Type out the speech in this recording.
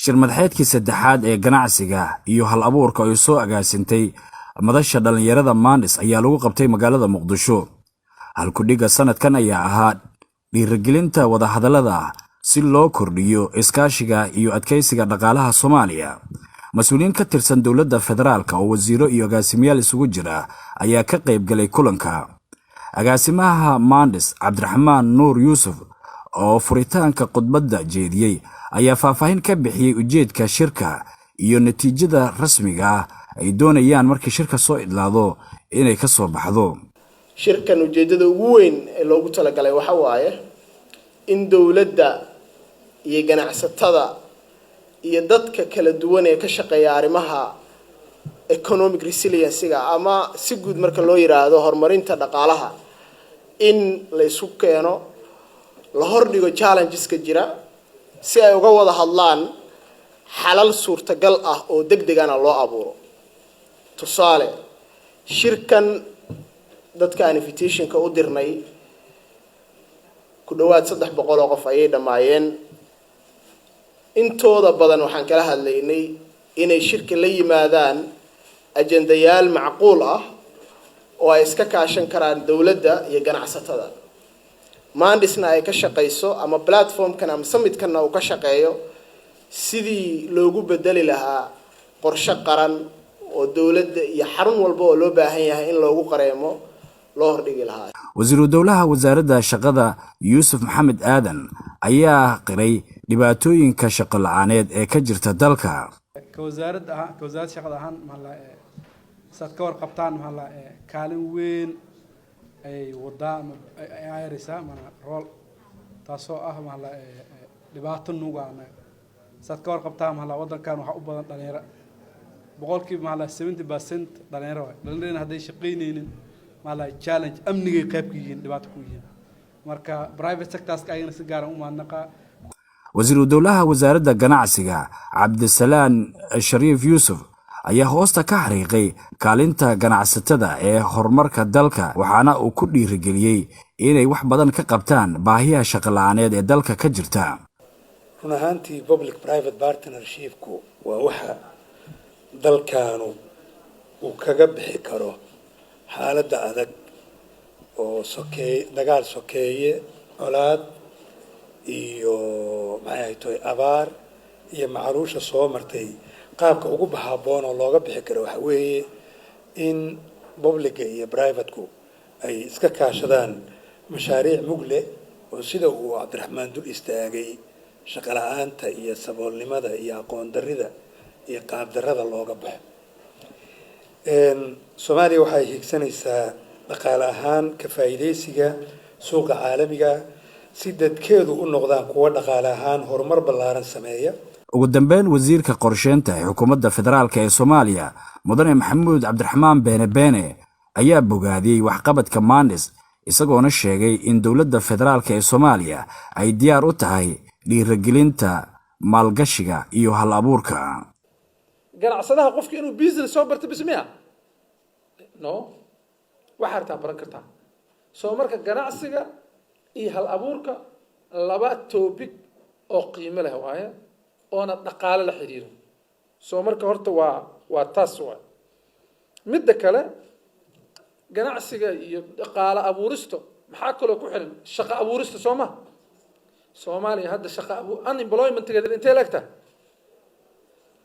shirmadaxeedkii saddexaad ee ganacsiga iyo hal abuurka ay soo agaasintay madasha dhalinyarada Maandis ayaa lagu qabtay magaalada Muqdisho. Halkudhiga sanadkan ayaa ahaa dhiirigelinta wadahadallada si loo kordhiyo iskaashiga iyo adkeysiga dhaqaalaha Soomaaliya. Mas'uuliyiin ka tirsan dowladda federaalka oo wasiiro iyo agaasimayaal isugu jira ayaa ka qayb galay kulanka. Agaasimaha Maandis Cabdiraxmaan Nuur Yuusuf oo furitaanka khudbadda jeediyay ayaa faahfaahin ka bixiyay ujeedka shirka iyo natiijada rasmiga ah ay doonayaan markii shirka soo idlaado inay ka soo baxdo. shirkan ujeedada ugu weyn ee loogu talagalay waxa waaye in dawladda iyo ganacsatada iyo dadka kala duwan ee ka shaqeeya arrimaha economic resilience ama si guud marka loo yiraahdo horumarinta dhaqaalaha in la isku keeno la hordhigo challenges-ka jira si ay uga wada hadlaan xalal suurtagal ah oo degdegana loo abuuro. tusaale shirkan dadka invitation-ka u dirnay ku dhawaad 300 oo qof ayay dhamaayeen. intooda badan waxaan kala hadlaynay inay shirka la yimaadaan ajendayaal macquul ah oo ay iska kaashan karaan dawladda iyo ganacsatada. Maandisna ay ka shaqeyso ama platform-kan ama summit-kan uu ka shaqeeyo sidii loogu bedeli lahaa qorshe qaran oo dawladda iyo xarun walba oo loo baahan yahay in loogu qareemo loo hordhigi lahaa. wasiiru dowlaha wasaaradda shaqada Yuusuf Maxamed Aadan ayaa qiray dhibaatooyinka shaqo la'aaneed ee ka jirta dalka. wasaaradda shaqada ahaan sad ka warqabtaan kaalin weyn ay wadaan ay ayrisa rol taasoo ah dhibaato nuugaana sad ka warqabtaan wadankan waxa u badan dhalinyaro boqolkiiba 70% dhalinyaro hadday shaqeynaynin challenge amniga qayb ka yihiin dhibaato ku yihiin marka private sectors ka ayna si gaar ah u maadnaqa. wasiiru dowlaha wasaaradda ganacsiga Cabdisalaan Shariif Yuusuf ayaa hoosta ka xariiqay kaalinta ganacsatada ee horumarka dalka waxaana uu ku dhiirigeliyay inay wax badan ka qabtaan baahiyaha shaqo la'aaneed ee dalka ka jirta. run ahaantii public private partnership-ku waa waxa dalkaanu uu kaga bixi karo xaaladda adag oo dagaal sokeeye colaad iyo abaar iyo macruusha soo martay. qaabka ugu habboon oo looga bixi karo waxa weeye in public iyo private-ku ay iska kaashadaan mashaariic mugle oo sida uu Cabdiraxmaan dul istaagay shaqo la'aanta iyo saboolnimada iyo aqoon darrida iyo qaab darrada looga baxo. Soomaaliya waxay higsanaysaa dhaqaale ahaan ka faa'iideysiga suuqa caalamiga si dadkeedu u noqdaan kuwa dhaqaale ahaan horumar ballaaran sameeya. ugu dambeyn wasiirka qorsheynta ee xukuumadda federaalka ee Soomaaliya mudane Maxamuud Cabdiraxmaan Beene ayaa bogaadiyay waxqabadka Maandis isagoona sheegay in dowladda federaalka ee Soomaaliya ay diyaar u tahay dhiirigelinta maalgashiga iyo hal abuurka. ganacsadaha qofka inuu business soo barto bismiya no waxa arta baran kartaa soo marka ganacsiga iyo hal abuurka laba topic oo qiimo leh waaye oona dhaqaale la xiriiro soo marka horta waa taas midda kale ganacsiga iyo dhaqaale abuuristo maxaa kale ku xiran shaqo abuuristo Soomaaliya hadda shaqo unemployment-ga intee leegta